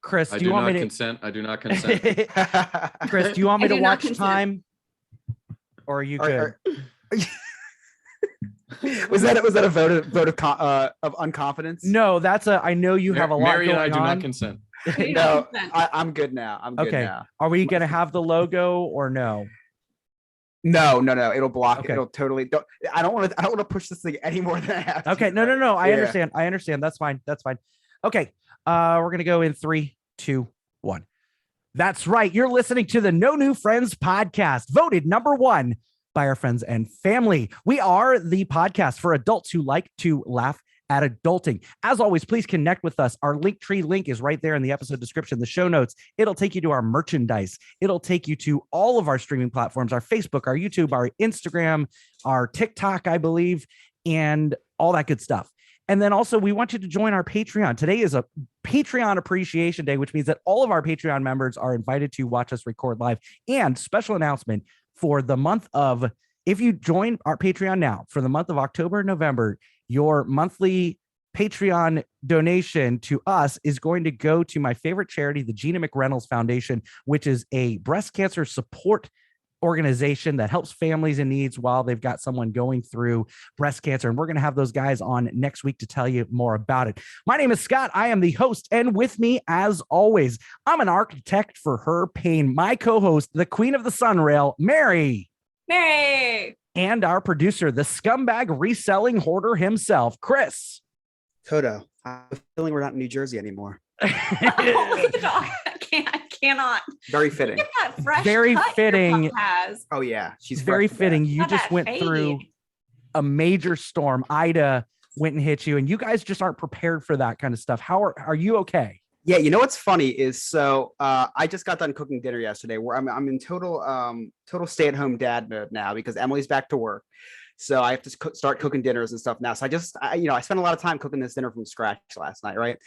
Chris, I do you do want not me to consent. I do not consent. Chris, do you want me I to do not watch consent. time? Or are you good? Was that a vote of unconfidence? No, that's I know you have a lot Mary and going I do on. not consent. I do No, not consent. I'm good now. I'm good Okay. now. Are we gonna have the logo or no? No. It'll block Okay. it. It'll totally. I don't want to push this thing any more than I have to, Okay. No. right? I Yeah. understand. I understand. That's fine. That's fine. Okay. We're gonna go in 3, 2, 1. That's right. You're listening to the No New Friends podcast, voted #1 by our friends and family. We are the podcast for adults who like to laugh at adulting. As always, please connect with us. Our Linktree link is right there in the episode description, the show notes. It'll take you to our merchandise. It'll take you to all of our streaming platforms, our Facebook, our YouTube, our Instagram, our TikTok, I believe, and all that good stuff. And then also, we want you to join our Patreon. Today is a Patreon Appreciation Day, which means that all of our Patreon members are invited to watch us record live. And special announcement for the month of, if you join our Patreon now, for the month of October and November, your monthly Patreon donation to us is going to go to my favorite charity, the Gina McReynolds Foundation, which is a breast cancer support organization that helps families in needs while they've got someone going through breast cancer. And we're going to have those guys on next week to tell you more about it. My name is Scott. I am the host. And with me, as always, I'm an architect for her pain. My co-host, the queen of the sunrail, Mary. And our producer, the scumbag reselling hoarder himself, Chris. Kodo, I have a feeling we're not in New Jersey anymore. Oh my God. I cannot. Very fitting. Look at that fresh Very cut your fitting. pup has. Oh yeah, she's Very fresh to death. fitting. You Not just that went fade. through a major storm. Ida went and hit you, and you guys just aren't prepared for that kind of stuff. How are you okay? Yeah, you know what's funny is I just got done cooking dinner yesterday. Where I'm in total stay-at-home dad mode now because Emily's back to work, so I have to start cooking dinners and stuff now. So I spent a lot of time cooking this dinner from scratch last night. Right,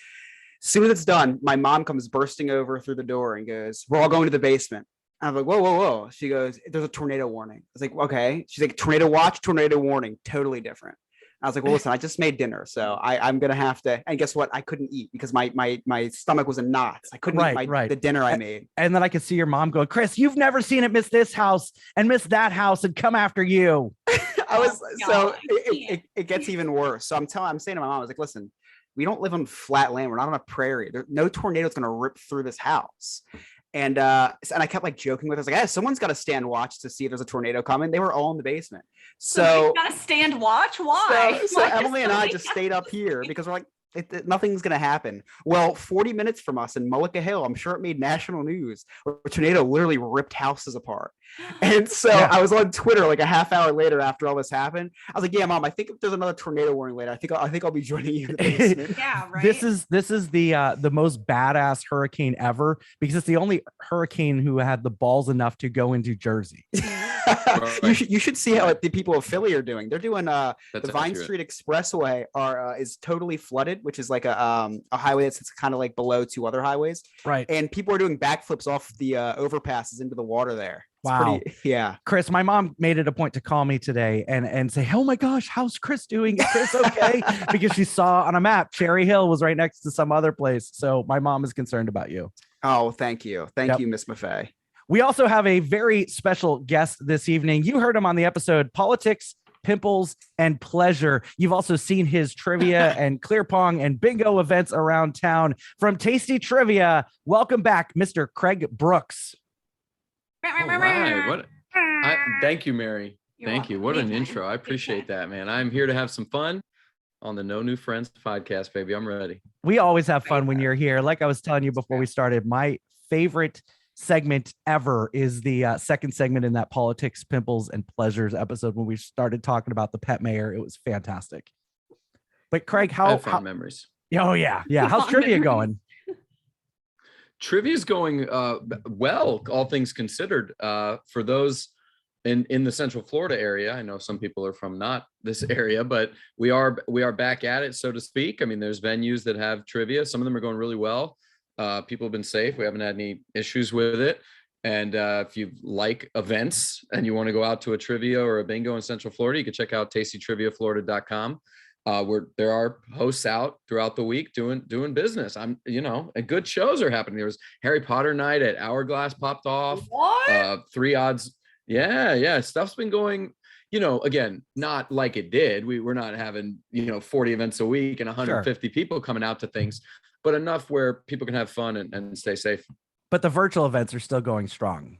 as soon as it's done, my mom comes bursting over through the door and goes, "We're all going to the basement." I'm like, whoa. She goes, "There's a tornado warning." I was like, okay. She's like, "Tornado watch, tornado warning, totally different." I was like, well, listen, I just made dinner, so I'm gonna have to. And guess what? I couldn't eat because my stomach was in knots. I couldn't eat the dinner I made. And then I could see your mom going, "Chris, you've never seen it miss this house and miss that house and come after you." It gets even worse. So I'm saying to my mom, I was like, listen, we don't live on flat land. We're not on a prairie. No tornado is gonna rip through this house. And I kept like joking with her. I was like, someone's got to stand watch to see if there's a tornado coming. They were all in the basement. So you gotta stand watch. Why? So Emily and I just stayed up here because we're like, nothing's going to happen. Well, 40 minutes from us in Mullica Hill, I'm sure it made national news, where a tornado literally ripped houses apart. And so I was on Twitter like a half hour later after all this happened. I was like, yeah, Mom, I think if there's another tornado warning later, I think I'll be joining you in the basement. Yeah, right. This is the most badass hurricane ever because it's the only hurricane who had the balls enough to go into Jersey. You should see how the people of Philly are doing. They're doing the Vine Street Expressway is totally flooded, which is like a highway that's kind of like below two other highways. Right. And people are doing backflips off the overpasses into the water there. Wow. Yeah. Chris, my mom made it a point to call me today and say, "Oh my gosh, how's Chris doing? Is Chris okay?" Because she saw on a map Cherry Hill was right next to some other place. So my mom is concerned about you. Oh, thank you. Thank you, Miss Maffei. We also have a very special guest this evening. You heard him on the episode Politics, Pimples, and Pleasure. You've also seen his trivia and clear pong and bingo events around town. From Tasty Trivia, welcome back, Mr. Craig Brooks. All right. Thank you, Mary. Thank you. What an Anytime. intro. I appreciate that, man. I'm here to have some fun on the No New Friends podcast, baby. I'm ready. We always have fun when you're here. Like I was telling you before we started, my favorite segment ever is the second segment in that Politics, Pimples, and Pleasures episode when we started talking about the pet mayor. It was fantastic. But Craig, I have fond memories. Oh yeah. How's trivia going? Trivia's going well, all things considered. For those in the Central Florida area, I know some people are from not this area, but we are back at it, so to speak. I mean, there's venues that have trivia. Some of them are going really well. People have been safe. We haven't had any issues with it. And if you like events and you want to go out to a trivia or a bingo in Central Florida, you can check out tastytriviaflorida.com. there are hosts out throughout the week doing business. And good shows are happening. There was Harry Potter night at Hourglass popped off. What? 3 odds. Yeah. Stuff's been going, again, not like it did. We're not having, 40 events a week and 150 people coming out to things, but enough where people can have fun and stay safe. But the virtual events are still going strong.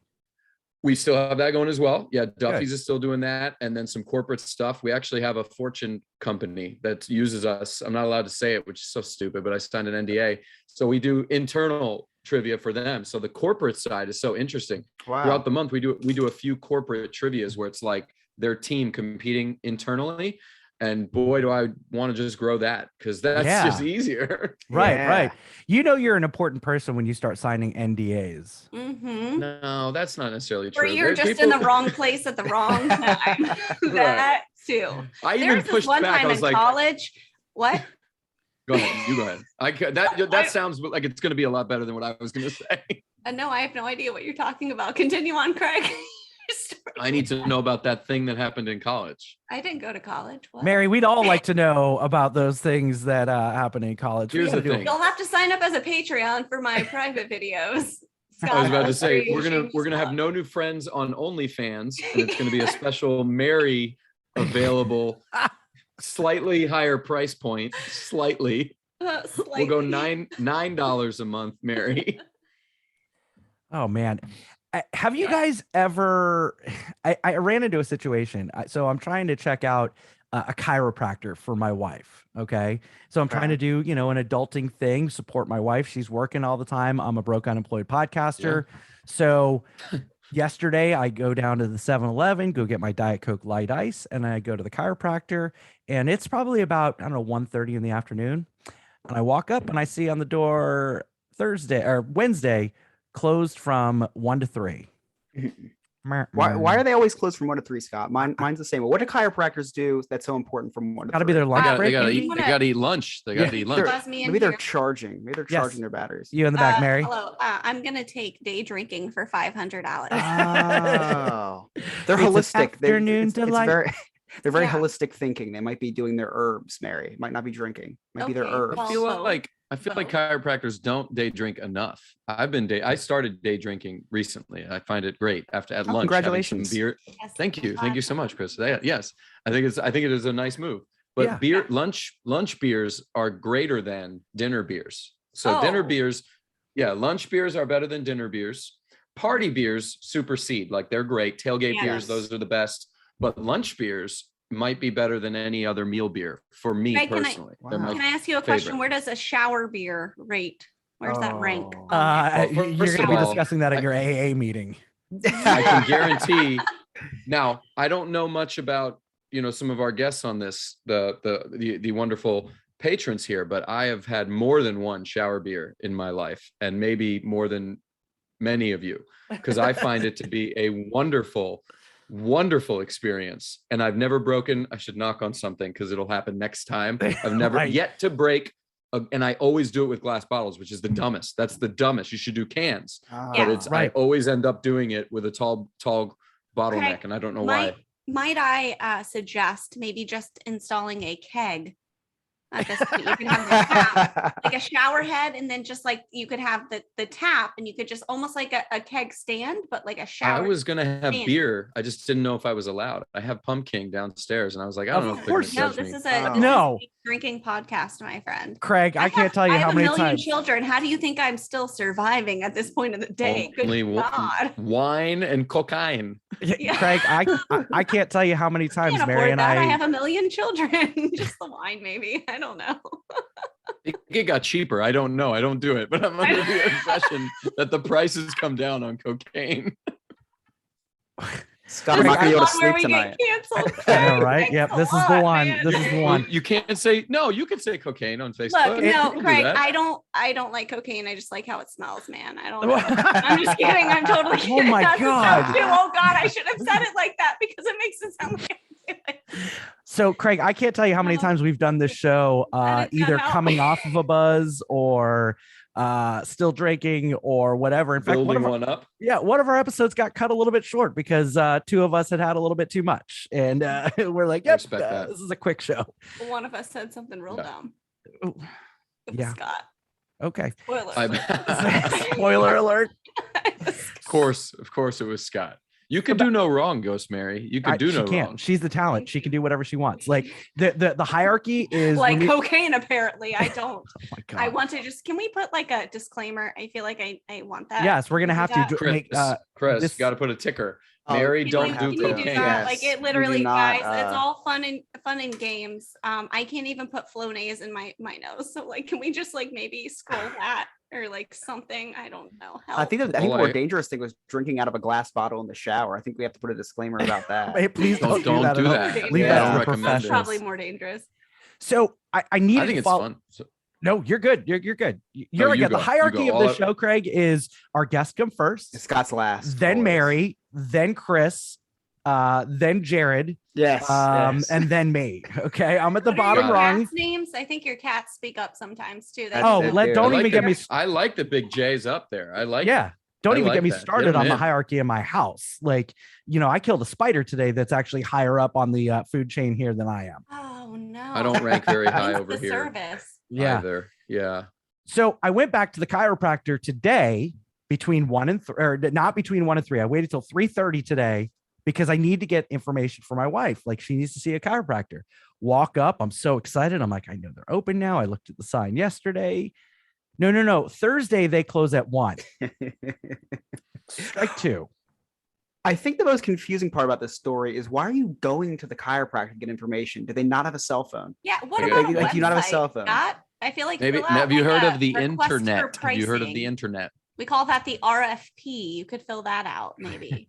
We still have that going as well. Yeah, Duffy's is still doing that. And then some corporate stuff. We actually have a Fortune company that uses us. I'm not allowed to say it, which is so stupid, but I signed an NDA. So we do internal trivia for them. So the corporate side is so interesting. Wow. Throughout the month, we do a few corporate trivias where it's like their team competing internally. And boy, do I want to just grow that, because that's just easier. Right. You're an important person when you start signing NDAs. Mm-hmm. No, that's not necessarily true. Or you're just in the wrong place at the wrong time. That too. I There even was this pushed one back. time I was in like, college. What? go ahead. You go ahead. That sounds like it's going to be a lot better than what I was going to say. No, I have no idea what you're talking about. Continue on, Craig. I need to know about that thing that happened in college. I didn't go to college. What? Mary, we'd all like to know about those things that happen in college. Here's the thing. You'll have to sign up as a Patreon for my private videos. Scott, I was about to that's say where we're you gonna have no new friends on OnlyFans, and it's gonna be a special Mary available, slightly higher price point. Slightly. We'll go $9 a month, Mary. Oh man. Have you guys ever, I ran into a situation. So I'm trying to check out a chiropractor for my wife. Okay. So I'm trying to do, an adulting thing, support my wife. She's working all the time. I'm a broke unemployed podcaster. Yeah. So yesterday I go down to the 7-Eleven, go get my Diet Coke Light Ice, and I go to the chiropractor, and it's probably about, 1:30 in the afternoon. And I walk up and I see on the door Wednesday, closed from 1 to 3. Why are they always closed from 1 to 3, Scott? Mine's the same. What do chiropractors do that's so important from 1 to 3? Gotta be their lunch break. They gotta eat lunch. They gotta eat lunch. Maybe they're charging. Maybe they're charging their batteries. You in the back, Mary? Hello. I'm gonna take day drinking for $500. Oh, they're holistic. They're very Yeah. holistic thinking. They might be doing their herbs, Mary. Might not be drinking. Might be their Okay, herbs. well, I feel like chiropractors don't day drink enough. I started day drinking recently. I find it great at lunch. Congratulations. Beer. Yes, Thank you so much, Chris. Yes, I think it is a nice move. But lunch beers are greater than dinner beers. So dinner beers, lunch beers are better than dinner beers. Party beers supersede, like they're great. Tailgate beers, those are the best. But lunch beers might be better than any other meal beer for me personally. Can I ask you a question? Where does a shower beer rate? Where's that rank? You're going to be discussing that at your AA meeting. I can guarantee. Now, I don't know much about some of our guests on this, the wonderful patrons here, but I have had more than one shower beer in my life, and maybe more than many of you, because I find it to be a wonderful experience. And I've never broken, I should knock on something because it'll happen next time. I've never yet to break, and I always do it with glass bottles, which is the dumbest. That's the dumbest. You should do cans. But I always end up doing it with a tall bottleneck, and I don't know why. Might I suggest maybe just installing a keg? At this point, you can have the tap, like a shower head, and then just like you could have the tap, and you could just almost like a keg stand, but like a shower. I was gonna have beer. I just didn't know if I was allowed. I have Pumpkin downstairs, and I was like, I don't know if they're gonna judge me. This is a drinking podcast, my friend. Craig, I can't tell you how many times. I have a million children. How do you think I'm still surviving at this point of the day? Only Good God. Wine and cocaine. Yeah. Craig, I can't tell you how many times Mary and I have a million children. Just the wine, maybe. I don't know. It got cheaper. I don't know. I don't do it, but I'm under the impression that the prices come down on cocaine. Scott, I'm not gonna be able to sleep tonight. I know, right? Yep, this is the one. This is the one. You can't say no. You can say cocaine on Facebook. Look, no, Craig, I don't like cocaine. I just like how it smells, man. I don't know. I'm just kidding. I'm totally kidding. Oh my God. Oh God, I should have said it like that because it makes it sound like So Craig, I can't tell you how many times we've done this show, either coming off of a buzz or still drinking or whatever. In fact, Building one up. one of our episodes got cut a little bit short because two of us had a little bit too much, and we're like, yep, Respect that. this is a quick show. One of us said something real Yeah. dumb. Ooh, It was yeah. Scott. Okay. Spoiler. Spoiler alert. Of course, it was Scott. You could do no wrong, Ghost Mary. You could do she no can't. wrong. She's the talent. She can do whatever she wants. Like the hierarchy is Like when we- cocaine, apparently. I don't. oh my God. I want to just, can we put like a disclaimer? I feel like I want that. Yes, we're gonna Can we have do to that? make Chris, this- got to put a ticker. Oh, Mary, Can don't you- have do can you to. do cocaine. that? Yes, Like we it do literally, not, guys, it's all fun and games. I can't even put Flonase in my nose. So like, can we just like maybe scroll that or like something? I don't know. I think the Well, more I- dangerous thing was drinking out of a glass bottle in the shower. I think we have to put a disclaimer about that. Hey, please don't, Don't do do that. that. Leave Yeah. that Don't to the recommend it. That's professionals. probably more dangerous. So I need I think to it's follow. fun. So, No, you're good. You're good. You're you good. The go. You hierarchy go. of the All- show, Craig, is our guest come first, Scott's last. then always. Mary, then Chris, then Jared, Yes. yes. and then me. Okay, I'm at the What are bottom your rung. cats' names? I think your cats speak up sometimes too. That's Oh, it, let dude. don't I even like get the- me. I like the big J's up there. I like. Yeah, don't I even like get me that. Get started 'em on the in. hierarchy in my house. Like, I killed a spider today that's actually higher up on the food chain here than I am. Oh no. I don't rank very high Thanks over to here service. Yeah. either. Yeah. So I went back to the chiropractor today between 1 and 3, or not between 1 and 3. I waited till 3:30 today because I need to get information for my wife. Like she needs to see a chiropractor. Walk up. I'm so excited. I'm like, I know they're open now. I looked at the sign yesterday. No. Thursday they close at 1. Strike 2. I think the most confusing part about this story is why are you going to the chiropractor to get information? Do they not have a cell phone? Yeah. What Like, about a like, do you not have a website, cell phone? Scott? I feel like Maybe fill out, have you like, heard a of the request for internet? Have you heard of the pricing. internet? We call that the RFP. You could fill that out, maybe.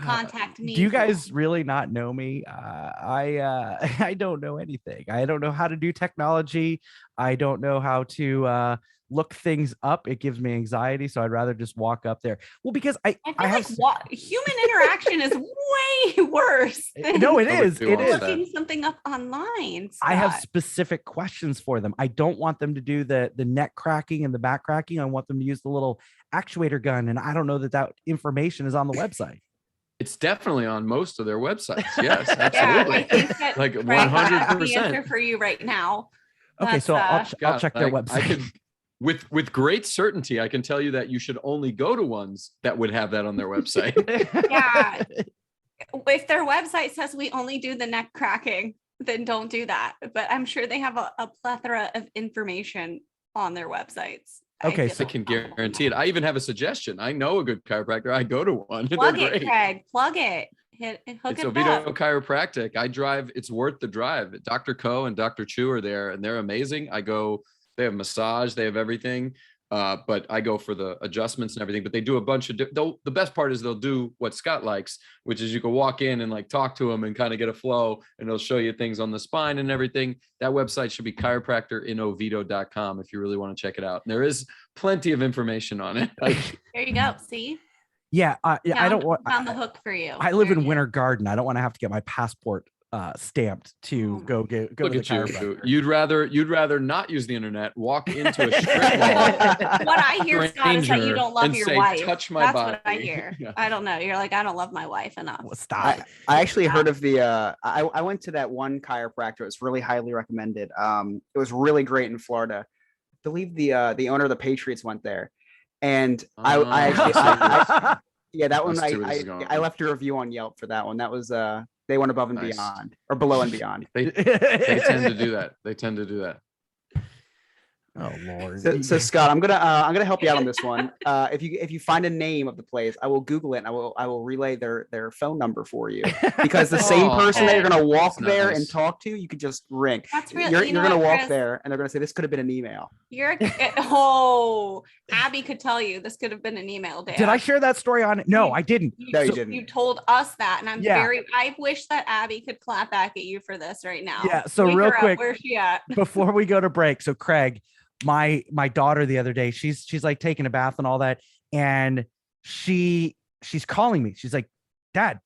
Contact me. Do you for- guys really not know me? I don't know anything. I don't know how to do technology. I don't know how to look things up. It gives me anxiety, so I'd rather just walk up there. Well, because I feel I have like human interaction is way worse than no, it Nobody is. It wants is. that. looking something up online. I have Scott. specific questions for them. I don't want them to do the neck cracking and the back cracking. I want them to use the little actuator gun, and I don't know that information is on the website. It's definitely on most of their websites. Yes, Yeah, I absolutely. think that Like Craig, I have the 100%. answer for you right now. Okay, That's, so I'll God, check their I website. could, with great certainty, I can tell you that you should only go to ones that would have that on their website. Yeah. If their website says we only do the neck cracking, then don't do that. But I'm sure they have a plethora of information on their websites. Okay, I can guarantee it. I even have a suggestion. I know a good chiropractor. I go to one. They're Plug it, great. Craig. Plug it. Hook It's it Oviedo up. Chiropractic. I drive. It's worth the drive. Dr. Ko and Dr. Chu are there, and they're amazing. I go. They have massage. They have everything. But I go for the adjustments and everything. But they do a bunch of. The best part is they'll do what Scott likes, which is you can walk in and like talk to them and kind of get a flow, and they'll show you things on the spine and everything. That website should be chiropractorinOviedo.com if you really want to check it out. And there is plenty of information on it. Like, There you go. See? Yeah, I don't want. Found the hook for you. I live There in you go. Winter Garden. I don't want to have to get my passport stamped to Oh. go look to the at you. chiropractor. You'd rather not use the internet, walk into a strip mall, What I hear, Scott, is that you stranger don't love and your say, wife. "Touch my That's body." what I hear. Yeah. I don't know. You're like, I don't love my wife enough. Well, stop. I actually heard of the I went to that one chiropractor. It was really highly recommended. It was really great in Florida. I believe the owner of the Patriots went there. And I actually yeah, that one Let's see where this is going. I left a review on Yelp for that one. That was they went above and Nice. beyond or below and beyond. They tend to do that. They tend to do that. Oh Lord. So Scott, I'm gonna help you out on this one. If you find a name of the place, I will Google it and I will relay their phone number for you because the same Oh, person that you're gonna walk that's there nice. and talk to, you could just ring. That's really You're gonna walk Chris, there and they're gonna say this could have been an email. You're oh, Abby could tell you this could have been an email. Dad. Did I share that story on? No, I didn't. You, No, you so- didn't. You told us that, and I'm Yeah. I wish that Abby could clap back at you for this right now. Yeah, so Wake real her up. quick- Where's she at? Before we go to break, so Craig, my daughter the other day, she's like taking a bath and all that, and she's calling me. She's like, Dad.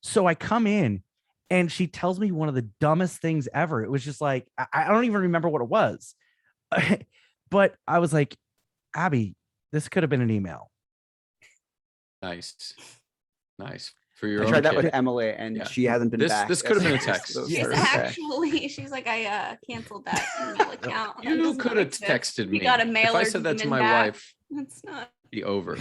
So I come in and she tells me one of the dumbest things ever. It was just like, I don't even remember what it was. But I was like, Abby, this could have been an email. Nice. For your I own tried that kid. with Emily, and Yeah. she hasn't been This- back. this could have been a Yes, text. those She's are Yes. okay. actually, she's like, I canceled that email account. That You does not could have exist. texted me. You got a If mailer I said that to demon my back. wife, That's not. it'd be over.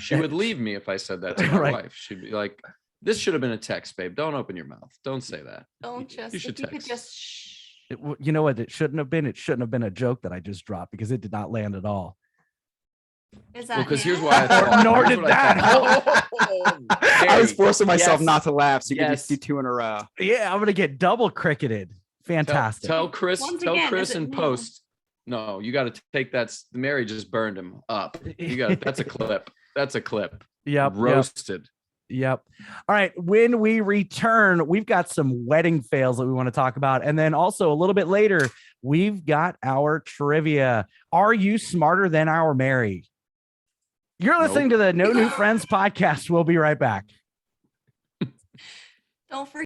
She would leave me if I said that to my Right. wife. She'd be like, "This should have been a text, babe. Don't open your mouth. Don't say that." Don't just. You should If you could text. just. Shh. You know what? It shouldn't have been. It shouldn't have been a joke that I just dropped because it did not land at all. Is Well, that? because here's now? why I thought. Nor here's did what I that. thought. I was Harry, forcing myself yes. not to laugh, so you could just do Yes. 2 in a row. Yeah, I'm gonna get double cricketed. Fantastic. Tell Chris. Once Tell again, Chris is it in now? post. No, you got to take that. Mary just burned him up. You got. That's a clip. That's a clip. Yep. Roasted. Yep. All right. When we return, we've got some wedding fails that we want to talk about. And then also a little bit later, we've got our trivia. Are you smarter than our Mary? You're listening to the No New Friends podcast. We'll be right back. Don't forget.